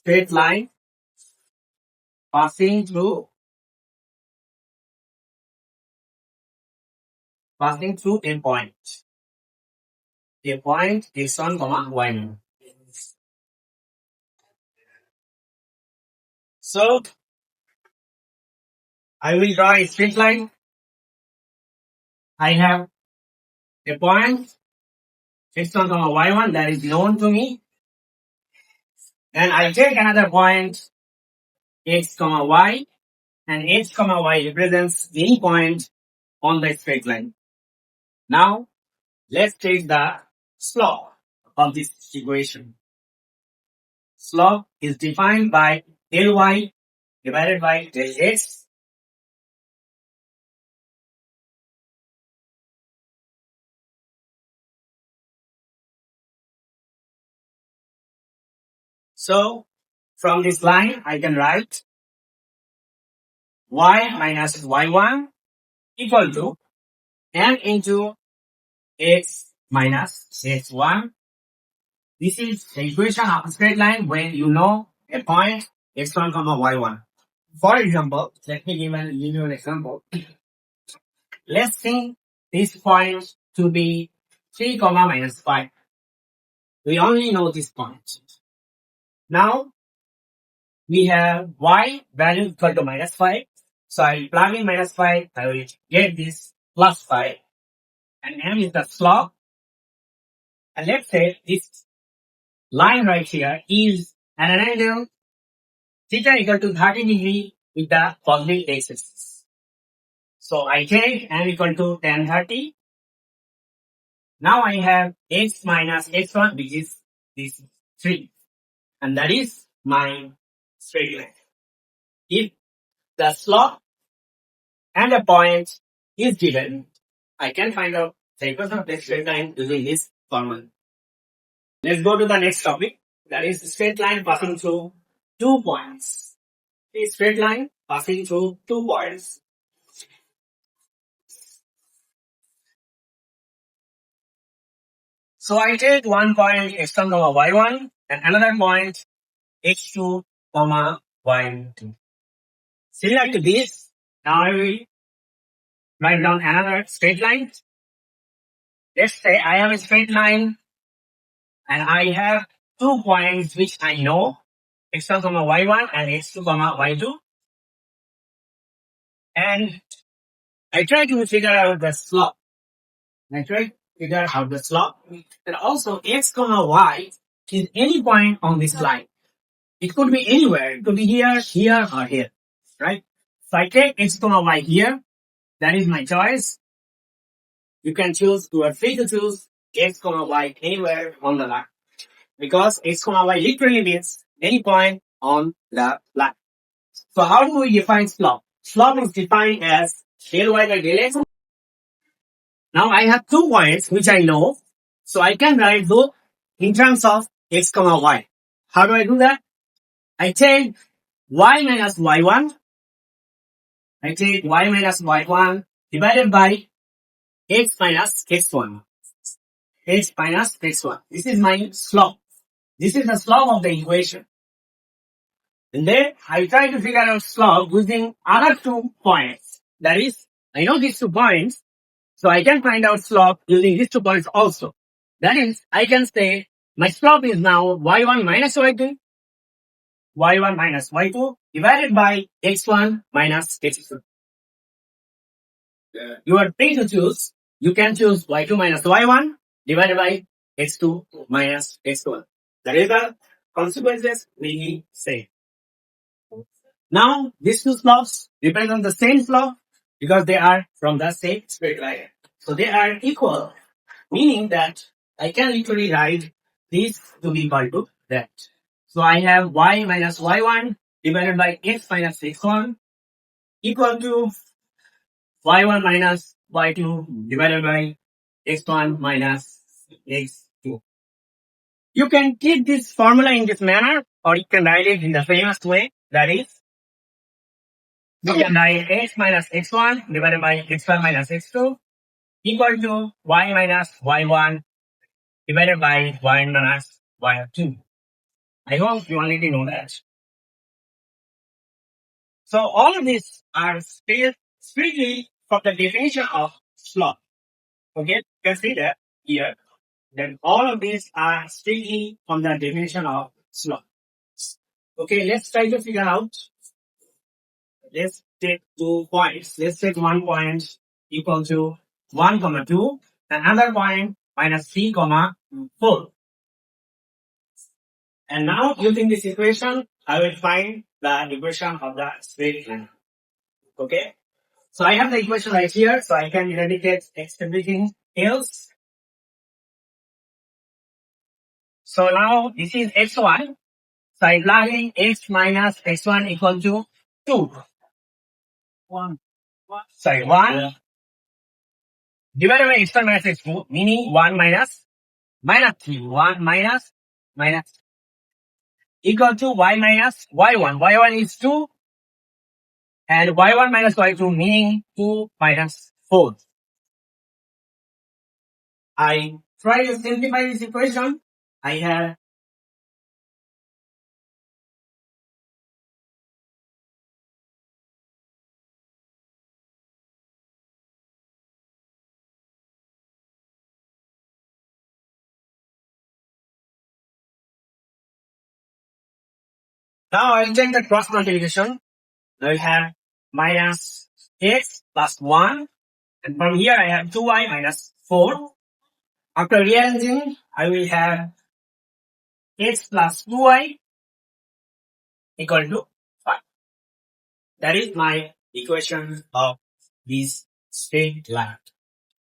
straight line passing through a point. A point x1, y1. So I will draw a straight line. I have a point x1, y1 that is known to me. And I take another point x, y, and x, y represents any point on the straight line. Now, let's take the slope of this equation. Slope is defined by del y divided by del x. So, from this line, I can write y minus y1 equal to m into x minus x1. This is the equation of a straight line when you know a point x1, y1. For example, let me give you an example. Let's think this point to be 3, minus 5. We only know this point. Now, we have y value equal to minus 5. So I will plug in minus 5. I will get this plus 5. And m is the slope. And let's say this line right here is at an angle theta equal to 30 degree with the positive x-axis. So I take m equal to tan 30. Now I have x minus x1, which is this 3. And that is my straight line. If the slope and a point is given, I can find out the equation of the straight line using this formula. Let's go to the next topic. That is straight line passing through 2 points. A straight line passing through 2 points. So I take one point x1, y1 and another point x2, y2. Similar to this, now I will write down another straight line. Let's say I have a straight line and I have 2 points which I know, x1, y1 and x2, y2. And I try to figure out the slope. And also x, y is any point on this line. It could be anywhere. It could be here, here, or here. Right? So I take x, y here. That is my choice. You can choose, you are free to choose x, y anywhere on the line. Because x, y literally means any point on the line. So how do we define slope? Slope is defined as del y by del x. Now I have 2 points which I know. So I can write those in terms of x, y. How do I do that? I take y minus y1. I take y minus y1 divided by x minus x1. X minus x1. This is my slope. This is the slope of the equation. And then I try to figure out slope using other 2 points. That is, I know these 2 points, so I can find out slope using these 2 points also. That is, I can say my slope is now y1 minus y2, y1 minus y2 divided by x1 minus x2. You are free to choose. You can choose y2 minus y1 divided by x2 minus x1. That is the consequences we say. Now, these 2 slopes represent the same slope because they are from the same straight line. So they are equal, meaning that I can literally write this to be equal to that. So I have y minus y1 divided by x minus x1 equal to y1 minus y2 divided by x1 minus x2. You can keep this formula in this manner, or you can write it in the famous way. That is, we can write x minus x1 divided by x1 minus x2 equal to y minus y1 divided by y minus y2. I hope you already know that. So all of these are still strictly from the definition of slot. Okay, you can see that here. Then all of these are strictly from the definition of slot. Okay, let's try to figure out. Let's take 2 points. Let's take 1 point equal to 1 comma 2, another point minus 3 comma 4. And now using this equation, I will find the equation of the straight line. Okay. So I have the equation right here, so I can eradicate everything else. So now this is x1. So I'm plugging x minus x1 equal to 2. 1. Sorry, 1 divided by x1 minus x2, meaning 1 minus 3. 1 minus equal to y minus y1. y1 is 2 and y1 minus y2 meaning 2 minus 4. I try to simplify this equation. I have now I'll take the cross multiplication. Now I have minus x plus 1. And from here I have 2y minus 4. After rearranging, I will have x plus 2y equal to 5. That is my equation of this straight line.